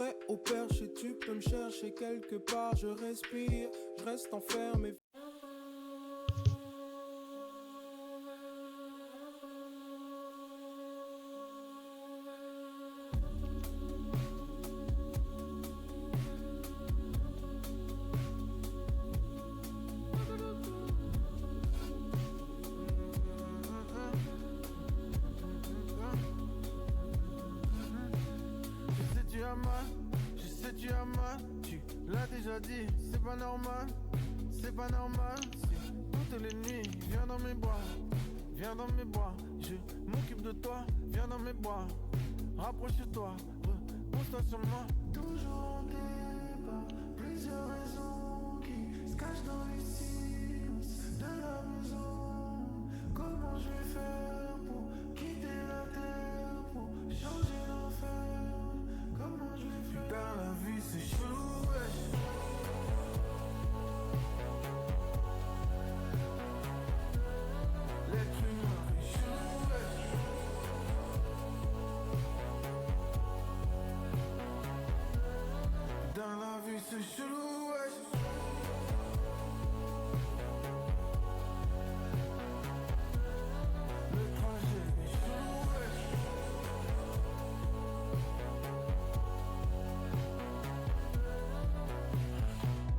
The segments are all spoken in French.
prêt au perche et tu peux me chercher quelque part. Je respire, je reste enfermé. Dit, c'est pas normal, c'est pas normal. Si toutes les nuits, viens dans mes bras, viens dans mes bras. Je m'occupe de toi, viens dans mes bras. Rapproche-toi, repose-toi sur moi. Toujours en débat, plusieurs raisons qui se cachent dans les silences de la maison. Comment je vais faire pour quitter la terre, pour changer l'enfer? Comment je vais faire? Dans la vie c'est chelou, ouais. Dans la vie c'est chelou, ouais. Le trajet est chelou, ouais.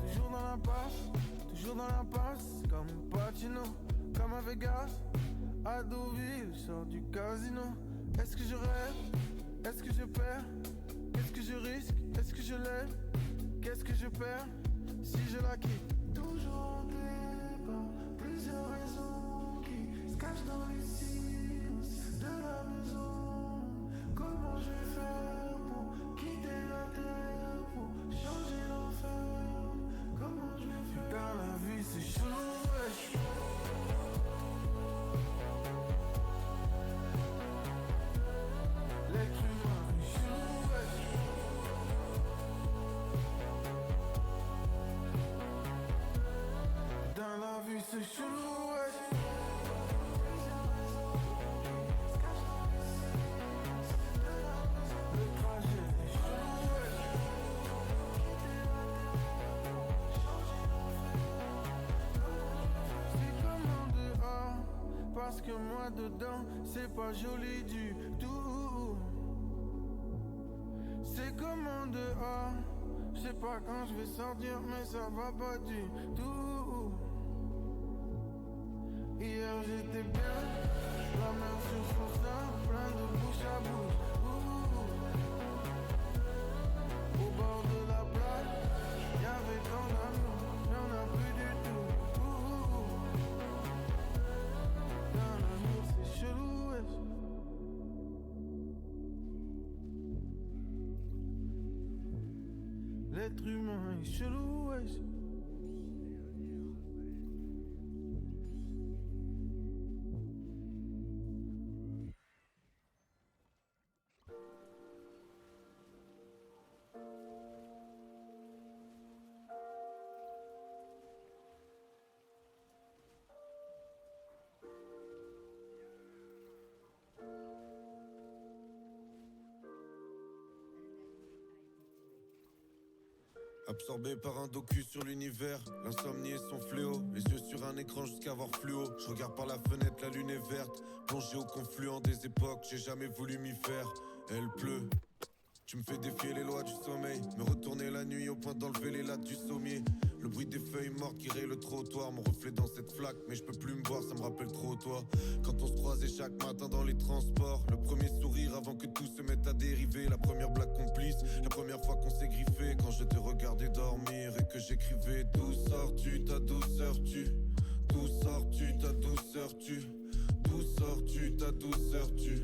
Toujours dans l'impasse, toujours dans l'impasse. Comme Pacino, comme à Vegas, à Deauville, je sors du casino. Est-ce que je rêve? Est-ce que je perds? Qu'est-ce que je risque? Est-ce que je lève? Qu'est-ce que je perds si je la quitte? Toujours en débat, plusieurs raisons qui se cachent dans les silences de la maison. Comment je vais faire pour quitter la terre, pour changer l'enfer? Comment je vais faire? Dans la vie c'est chelou, ouais. Dans la vie c'est chelou, ouais. Le trajet est chelou, ouais. C'est comme en dehors, parce que moi dedans c'est pas joli du tout. C'est comme en dehors, je sais pas quand je vais sortir mais ça va pas du tout. Hier j'étais bien, la main sur son sein, plein de bouche à bouche. Au bord de la plage, y'avait tant d'amour, y'en a plus du tout. Dans l'amour c'est chelou, ouais. L'être humain est chelou, ouais. Absorbé par un docu sur l'univers, l'insomnie est son fléau. Les yeux sur un écran jusqu'à voir fluo. Je regarde par la fenêtre, la lune est verte. Plongé au confluent des époques, j'ai jamais voulu m'y faire. Elle pleut. Tu me fais défier les lois du sommeil, me retourner la nuit au point d'enlever les lattes du sommier. Le bruit des feuilles mortes qui rayent le trottoir, mon reflet dans cette flaque, mais je peux plus me voir, ça me rappelle trop toi. Quand on se croisait chaque matin dans les transports, le premier sourire avant que tout se mette à dériver, la première blague complice, la première fois qu'on s'est griffé, quand je te regardais dormir et que j'écrivais d'où sors-tu, ta douceur tu, d'où sors-tu, ta douceur tu, d'où sors-tu, ta douceur tu.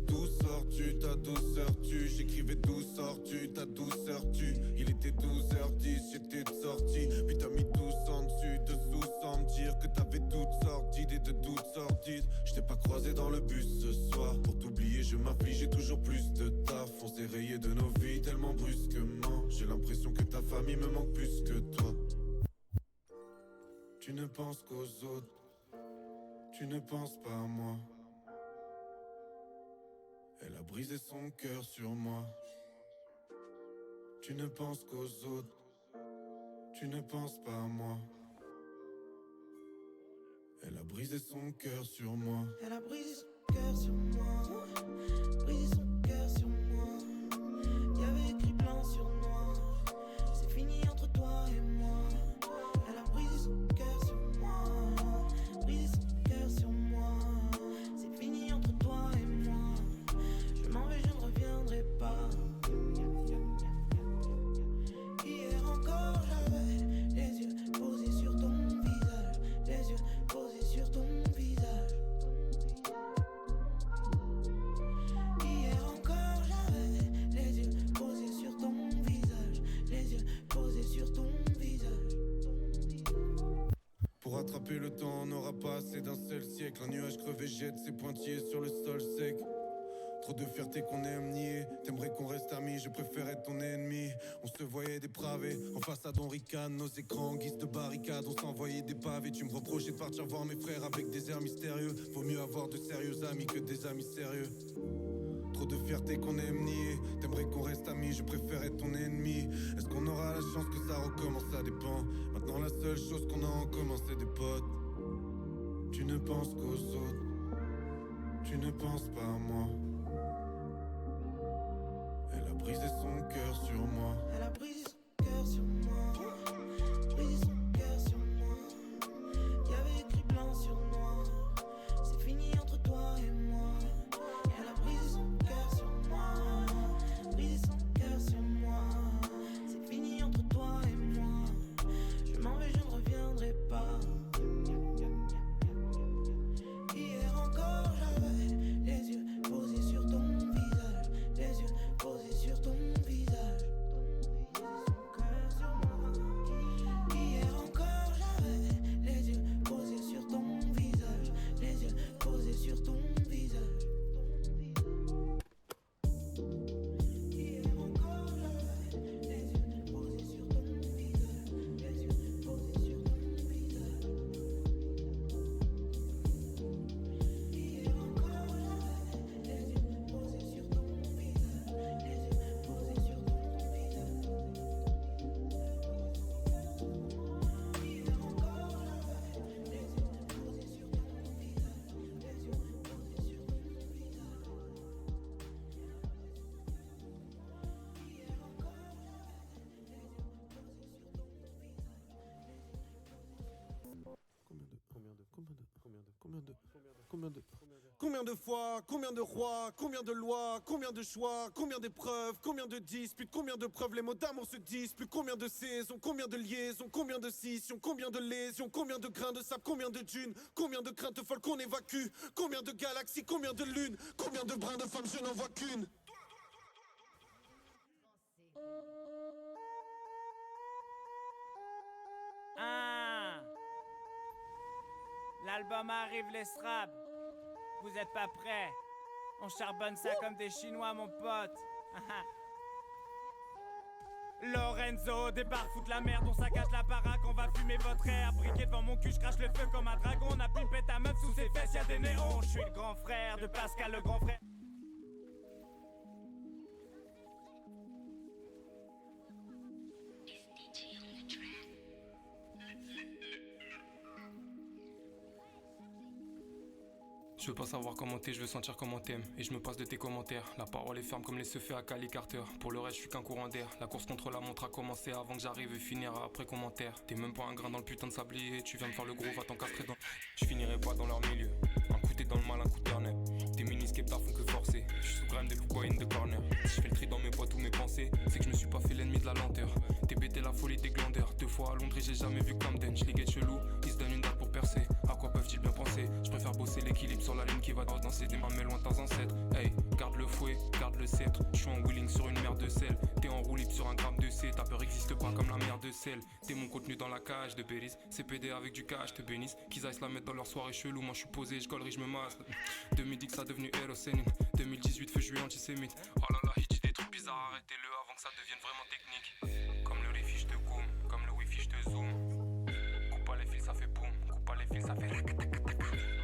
D'où sors-tu, ta douceur tu? J'écrivais d'où sors-tu, ta douceur tu? Il était 12h10, j'étais de sortie. Puis t'as mis tous en dessus, dessous sans me dire que t'avais toutes sortes d'idées de toutes sorties. Je t'ai pas croisé dans le bus ce soir. Pour t'oublier, je m'affligeais toujours plus de taf. On s'est rayé de nos vies tellement brusquement. J'ai l'impression que ta famille me manque plus que toi. Tu ne penses qu'aux autres, tu ne penses pas à moi. Elle a brisé son cœur sur moi. Tu ne penses qu'aux autres, tu ne penses pas à moi. Elle a brisé son cœur sur moi. Elle a brisé son cœur sur moi. Brisé son cœur sur moi. Y'avait écrit blanc sur noir. C'est fini entre toi et moi. Elle a brisé son cœur sur moi. Brisé son cœur sur moi. C'est fini entre toi et moi. Je m'en vais, je ne reviendrai pas. Hier encore j'avais les yeux posés sur ton visage. Les yeux posés sur ton visage. Hier encore j'avais les yeux posés sur ton visage. Les yeux posés sur ton visage. Pour rattraper le temps, on n'aura pas assez d'un seul siècle. Un nuage crevé jette ses pointillés sur le sol sec. Trop de fierté qu'on aime nier. T'aimerais qu'on reste amis, je préfère être ton ennemi. On se voyait dépravés, en façade on ricane. Nos écrans en guise de barricade, on s'envoyait des pavés. Tu me reprochais de partir voir mes frères avec des airs mystérieux. Vaut mieux avoir de sérieux amis que des amis sérieux. Trop de fierté qu'on aime nier. T'aimerais qu'on reste amis, je préfère être ton ennemi. Est-ce qu'on aura la chance que ça recommence, ça dépend. Maintenant la seule chose qu'on a en commun c'est des potes. Tu ne penses qu'aux autres, tu ne penses pas à moi. Elle a brisé son cœur sur moi. Elle a brisé son cœur sur moi. Brisé son cœur sur moi. Y'avait écrit blanc sur noir. C'est fini entre toi et moi. Elle a brisé son cœur sur moi. Brisé son cœur sur moi. C'est fini entre toi et moi. Je m'en vais, je ne reviendrai pas. Hier encore j'avais les yeux posés sur ton visage. Les yeux posés sur ton visage. Hier encore j'avais les yeux posés sur ton visage. Les yeux posés sur ton visage. Hier encore j'avais les yeux posés sur ton visage. Les yeux posés sur ton visage. Hier encore j'avais les yeux posés sur ton visage. Les yeux posés sur ton visage. Hier encore j'avais les yeux posés sur ton visage. Les yeux posés sur ton visage. Hier encore Combien de fois, combien de rois, combien de lois, combien de choix, combien d'épreuves, combien de disputes, combien de preuves, les mots d'amour se disputent, combien de saisons, combien de liaisons, combien de scissions, combien de lésions, combien de grains de sable, combien de dunes, combien de craintes folles qu'on évacue, combien de galaxies, combien de lunes, combien de brins de femmes, je n'en vois qu'une. Ah. L'album arrive, les straps. Vous êtes pas prêts? On charbonne ça comme des Chinois, mon pote. Lorenzo débarque, fout la merde, on saccage la baraque, on va fumer votre air. Briquet devant mon cul, je crache le feu comme un dragon. On a pimpé ta meuf, sous ses fesses y'a des néons. Je suis le grand frère de Pascal, le grand frère. Je veux pas savoir comment t'es, je veux sentir comment t'aimes. Et je me passe de tes commentaires. La parole est ferme comme les se fait à Cali Carter. Pour le reste, je suis qu'un courant d'air. La course contre la montre a commencé avant que j'arrive et finira après commentaire. T'es même pas un grain dans le putain de sablier. Tu viens me faire le gros, va t'encastrer dans. Je finirai pas dans leur milieu. Un coup t'es dans le mal, un coup t'ernais. Tes mini-skepta font que forcer. Je suis sous gramme des in de corner. Si je fais le tri dans mes boîtes ou mes pensées, c'est que je me suis pas fait l'ennemi de la lenteur. T'es bêté la folie des glandeurs. 2 fois à Londres et j'ai jamais vu Camden. Je les chelou, ils se donnent une date pour percer. À quoi peuvent-ils bien penser? Je préfère bosser l'équilibre sur la ligne qui va danser des mamelles loin de tes ancêtres. Hey, garde le fouet, garde le sceptre. Je suis en wheeling sur une mer de sel. T'es en roue libre sur un gramme de C. Ta peur existe pas comme la mer de sel. T'es mon contenu dans la cage de Béris. CPD avec du cash, te bénisse. Qu'ils aillent se la mettre dans leur soirée chelou. Moi je suis posé, je gollerie, je me masse. 2010 ça a devenu Hérosénine. 2018 feu juillet antisémite. Oh là là, il dit des trucs bizarres, arrêtez-le avant que ça devienne vraiment technique. Comme le rifi, je te goom. Comme le wifi, je te zoom. Coupe pas les fils, ça fait boum. Coupe pas les fils, ça fait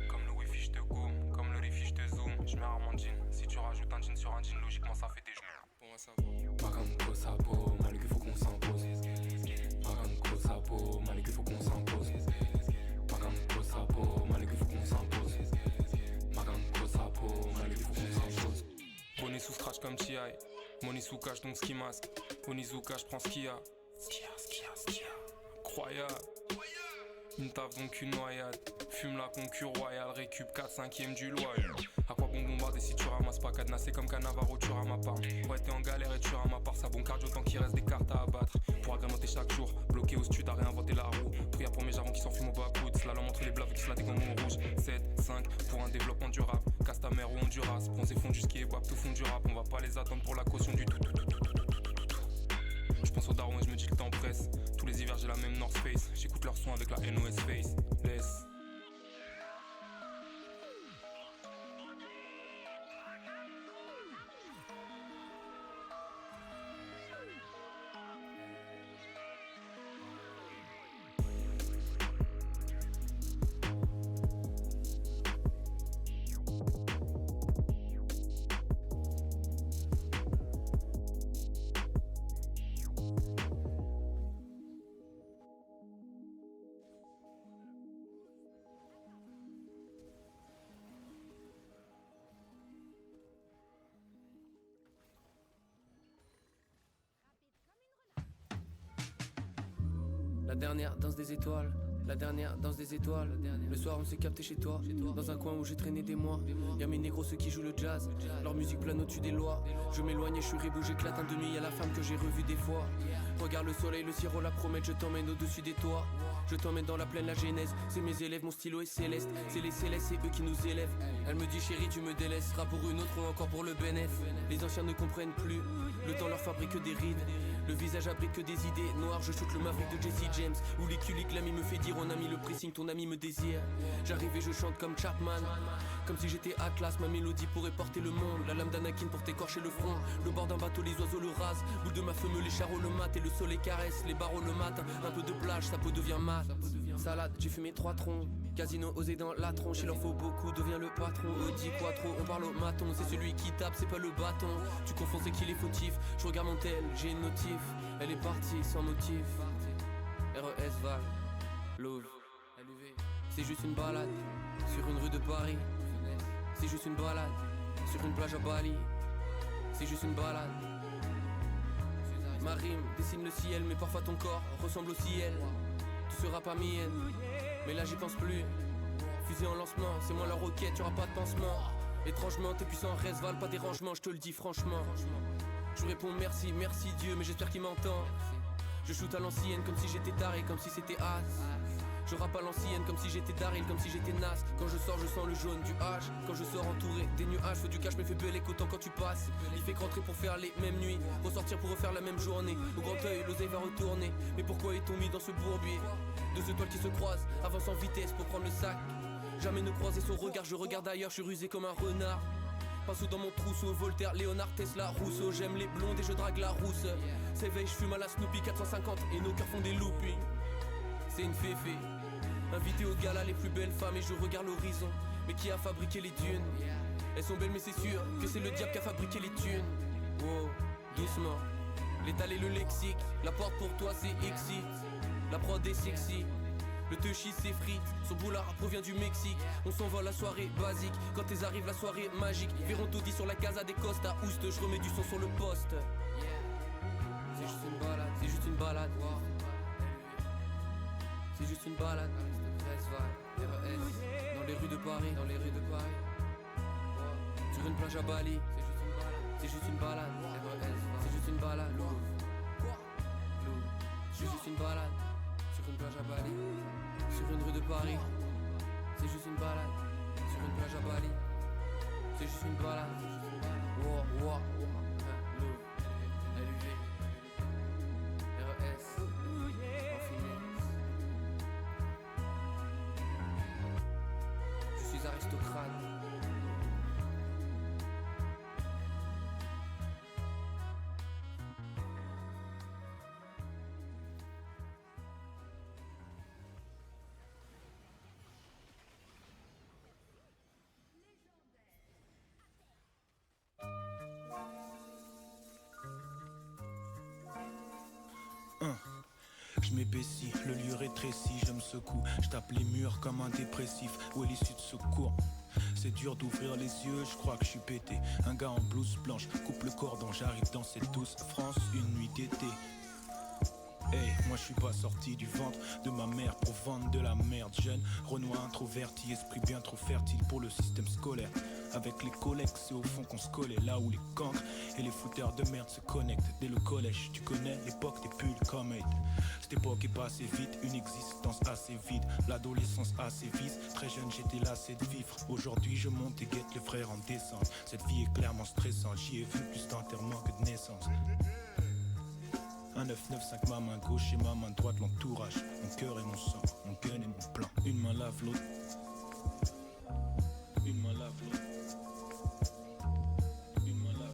comme le wifi, je te goom. Comme le rifi, je te zoom. Je mets Armandine. Si tu rajoutes un jean sur un jean, logiquement ça fait des genoux. Pour moi ça va. Maganko Sapo, Malik il faut qu'on s'impose. Maganko Sapo, Malik il faut qu'on s'impose. Maganko Sapo, Malik il faut qu'on s'impose. Maganko Sapo, Malik il faut qu'on s'impose. Bonnie sous scratch comme T.I. Money sous cash donc ski masque. Onizuka je prends ce qu'il y a. Incroyable. Une taf donc une noyade. Fume la concu royale. Récup 4/5ème du loyer. À quoi bon bombarder si tu ramasses pas? Cadenassé comme Cannavaro tu ramas pas. Ouais t'es en galère et tu ramas part. Ça bon cardio tant qu'il reste des cartes à abattre. Pour agrémenter chaque jour. Bloqué au stud à réinventer la roue. Prière pour mes jarrons qui s'enfument au bas coude. Slalom entre les blaves qui se la dégomme au rouge. 7, 5 pour un développement durable. Casse ta mère ou Honduras. Bronzé fond du ski et wap tout fond du rap. On va pas les attendre pour la caution du tout. Je pense aux darons et je me dis que le temps presse. Tous les hivers j'ai la même North Face. J'écoute leur son avec la NOS Face. Laisse. La dernière danse des étoiles, la dernière danse des étoiles. Le soir on s'est capté chez toi, dans un coin où j'ai traîné des mois. Y'a mes négros ceux qui jouent le jazz, leur musique plane au-dessus des lois. Je m'éloigne et je suis rebou, j'éclate un demi, y'a la femme que j'ai revue des fois. Regarde le soleil, le sirop, la promette, je t'emmène au-dessus des toits. Je t'emmène dans la plaine, la genèse, c'est mes élèves, mon stylo est céleste. C'est les célestes, c'est eux qui nous élèvent. Elle me dit chérie tu me délaisses, sera pour une autre ou encore pour le bénéf. Les anciens ne comprennent plus, le temps leur fabrique des rides. Le visage abrite que des idées noires, je shoot le Maverick de Jesse James. Ou les culiques, l'ami me fait dire on a mis le pressing, ton ami me désire. J'arrive et je chante comme Chapman, comme si j'étais Atlas, ma mélodie pourrait porter le monde. La lame d'Anakin pour t'écorcher le front. Le bord d'un bateau, les oiseaux le rasent. Boule de ma femme, les charros le mat et le soleil caresse les barreaux le matin. Un peu de plage, sa peau devient mat. Salade, j'ai fumé 3 troncs. Casino osé dans la tronche, il en faut beaucoup, devient le patron. Audi Quattro, on parle au maton, c'est celui qui tape, c'est pas le bâton. Tu confonds, c'est qu'il est fautif. Je regarde mon tel, j'ai une notif. Elle est partie sans motif. RES Val, Love, c'est juste une balade sur une rue de Paris. C'est juste une balade sur une plage à Bali. C'est juste une balade. Ma rime dessine le ciel, mais parfois ton corps ressemble au ciel. Tu seras pas mienne, mais là j'y pense plus. Fusée en lancement, c'est moi la roquette, y'aura pas de pansement. Étrangement, t'es puissant, Resval, pas dérangement, je te le dis franchement. Je réponds merci, merci Dieu, mais j'espère qu'il m'entend. Je shoot à l'ancienne comme si j'étais taré, comme si c'était as. Je rappe à l'ancienne comme si j'étais Daryl, comme si j'étais Nas. Quand je sors je sens le jaune du H. Quand je sors entouré des nuages, faut du cash mais fais bel écho autant quand tu passes. Il fait rentrer pour faire les mêmes nuits, ressortir pour refaire la même journée. Au grand œil, l'oseille va retourner. Mais pourquoi est-on mis dans ce bourbier? Deux étoiles qui se croisent, avance en vitesse pour prendre le sac. Jamais ne croiser son regard, je regarde ailleurs, je suis rusé comme un renard. Pinceau dans mon trousseau, Voltaire, Léonard, Tesla, Rousseau. J'aime les blondes et je drague la rousse. S'éveille, je fume à la Snoopy 450 et nos cœurs font des loopings. C'est une féfé, invité au gala les plus belles femmes et je regarde l'horizon. Mais qui a fabriqué les dunes? Elles sont belles mais c'est sûr que c'est le diable qui a fabriqué les thunes. Wow, doucement, l'étal et le lexique. La porte pour toi c'est exit, la prod est sexy. Le touchy s'effrite, son boulard provient du Mexique. On s'envole la soirée basique, quand elles arrivent la soirée magique. Véron taudis sur la casa des Costa, Oust, je remets du son sur le poste. C'est juste une balade, c'est juste une balade. C'est juste une balade. Dans les rues de Paris, dans les rues de Paris. Sur une plage à Bali. C'est juste une balade. C'est juste une balade. C'est juste une balade. Sur une plage à Bali. Sur une rue de Paris. C'est juste une balade. Sur une plage à Bali. C'est juste une balade. Wow, wow. LUV. RES. En finesse. Je suis aristocrate. Je m'épaissis, le lieu rétrécit, je me secoue. Je tape les murs comme un dépressif. Où est l'issue de secours? C'est dur d'ouvrir les yeux, je crois que je suis pété. Un gars en blouse blanche, coupe le cordon, j'arrive dans cette douce France, une nuit d'été. Hey, moi je suis pas sorti du ventre de ma mère pour vendre de la merde. Jeune, Renoir introverti, esprit bien trop fertile pour le système scolaire. Avec les collègues, c'est au fond qu'on se collait, là où les cancres et les fouteurs de merde se connectent. Dès le collège, tu connais l'époque des pulls Comet. Cette époque est passée vite, une existence assez vide. L'adolescence assez vise, très jeune j'étais lassé de vivre. Aujourd'hui je monte et guette les frères en descente. Cette vie est clairement stressante, j'y ai vu plus d'enterrement que de naissance. Un 995, ma main gauche et ma main droite, l'entourage. Mon cœur et mon sang, mon gun et mon plan. Une main lave l'autre.